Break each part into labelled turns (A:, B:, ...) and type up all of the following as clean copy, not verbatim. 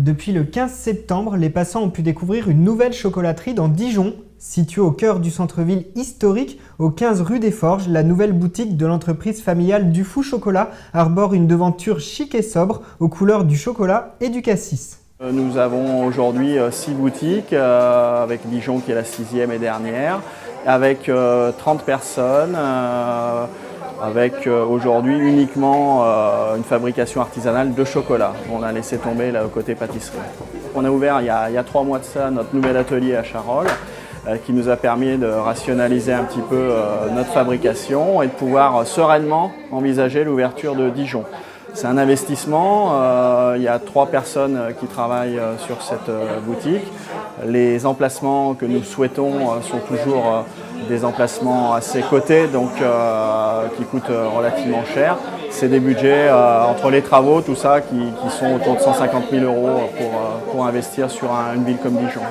A: Depuis le 15 septembre, les passants ont pu découvrir une nouvelle chocolaterie dans Dijon. Située au cœur du centre-ville historique, au 15 rue des Forges, la nouvelle boutique de l'entreprise familiale Dufou Chocolat arbore une devanture chic et sobre aux couleurs du chocolat et du cassis.
B: Nous avons aujourd'hui 6 boutiques, avec Dijon qui est la 6e et dernière, avec 30 personnes, avec aujourd'hui uniquement une fabrication artisanale de chocolat. On a laissé tomber le côté pâtisserie. On a ouvert il y a 3 mois de ça notre nouvel atelier à Charolles, qui nous a permis de rationaliser un petit peu notre fabrication et de pouvoir sereinement envisager l'ouverture de Dijon. C'est un investissement, il y a 3 personnes qui travaillent sur cette boutique. Les emplacements que nous souhaitons sont toujours des emplacements assez cotés, donc qui coûtent relativement cher. C'est des budgets entre les travaux, tout ça, qui sont autour de 150 000 € pour investir sur une ville comme Dijon.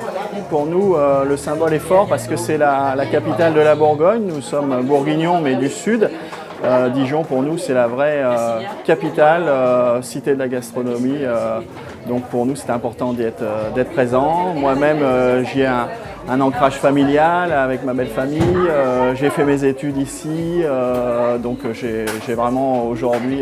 B: Pour nous, le symbole est fort parce que c'est la capitale de la Bourgogne. Nous sommes bourguignons, mais du sud. Dijon, pour nous, c'est la vraie capitale, cité de la gastronomie. Donc pour nous, c'est important d'être présent. Moi-même, j'ai un ancrage familial avec ma belle famille. J'ai fait mes études ici. Donc j'ai vraiment aujourd'hui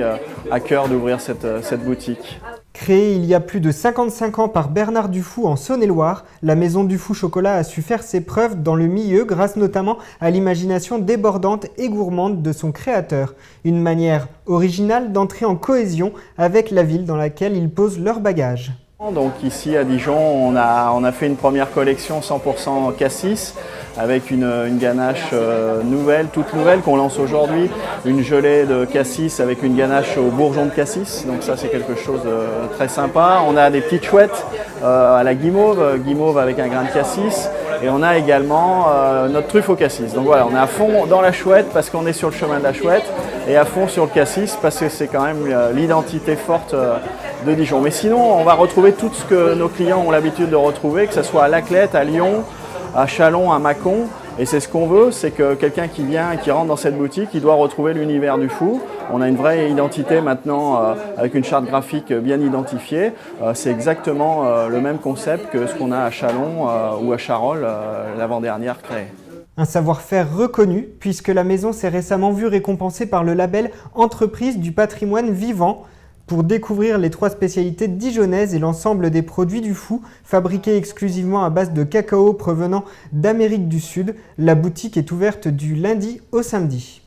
B: à cœur d'ouvrir cette boutique.
A: Créée il y a plus de 55 ans par Bernard Dufou en Saône-et-Loire, la maison Dufou Chocolat a su faire ses preuves dans le milieu grâce notamment à l'imagination débordante et gourmande de son créateur. Une manière originale d'entrer en cohésion avec la ville dans laquelle ils posent leurs bagages.
B: Donc ici à Dijon, on a fait une première collection 100% cassis avec une ganache toute nouvelle qu'on lance aujourd'hui. Une gelée de cassis avec une ganache au bourgeon de cassis. Donc ça, c'est quelque chose de très sympa. On a des petites chouettes à la guimauve avec un grain de cassis. Et on a également notre truffe au cassis. Donc voilà, on est à fond dans la chouette parce qu'on est sur le chemin de la chouette et à fond sur le cassis parce que c'est quand même l'identité forte de Dijon. Mais sinon, on va retrouver tout ce que nos clients ont l'habitude de retrouver, que ce soit à Laclette, à Lyon, à Châlons, à Mâcon. Et c'est ce qu'on veut, c'est que quelqu'un qui vient et qui rentre dans cette boutique, il doit retrouver l'univers du fou. On a une vraie identité maintenant avec une charte graphique bien identifiée. C'est exactement le même concept que ce qu'on a à Châlons ou à Charolles, l'avant-dernière créée.
A: Un savoir-faire reconnu puisque la maison s'est récemment vue récompensée par le label Entreprise du patrimoine vivant. Pour découvrir les 3 spécialités dijonnaises et l'ensemble des produits du Fou, fabriqués exclusivement à base de cacao provenant d'Amérique du Sud, la boutique est ouverte du lundi au samedi.